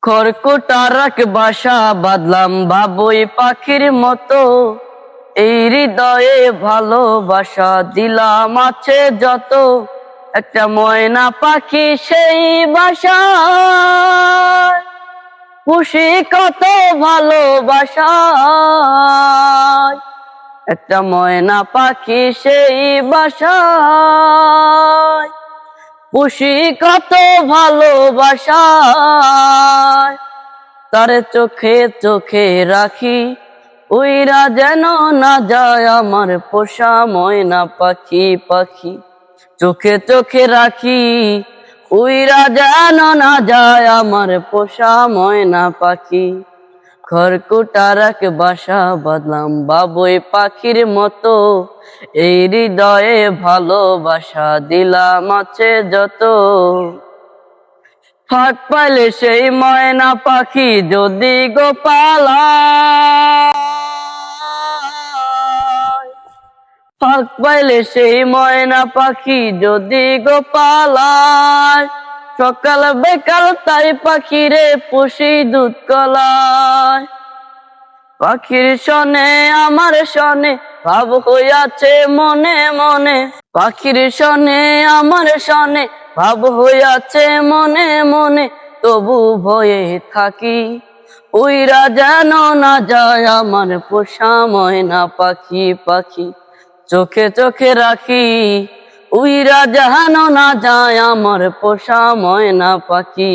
খড়কুটার এক বাসা বাঁধলাম বাবুই পাখির মতো, এই হৃদয়ে ভালোবাসা দিলাম আছে যত। একটা ময়না পাখি সেই বাসা খুশি কত ভালোবাসা। একটা ময়না পাখি সেই বাসা খুশি কত ভালোবাসা। তার চোখে চোখে রাখি উইরা যেন না যায় আমার পোষা ময়না পাখি। পাখি চোখে চোখে রাখি উইরা যেন না যায় আমার পোষা ময়না পাখি। খড়কুটার এক বাসা বাঁধলাম বাবুই পাখির মতো, এই হৃদয়ে ভালোবাসা দিলাম আছে যত। ফাঁক পাইলে সেই ময়না পাখি যদি গোপালায়, ফাঁক পাইলে সেই ময়না পাখি যদি গোপালায়। সকাল বেকাল তাই পাখিরে পুষি দুধ কলায়। পাখির সনে আমার সনে ভাব হইয়াছে মনে মনে, পাখির সনে আমার সনে ভাব হইয়াছে মনে মনে। তবু ভয়ে থাকি উইরা যেন না যায় আমার পোষা ময়না পাখি। পাখি চোখে চোখে রাখি উইরা যেন না যায় আমার পোষা ময়না পাখি।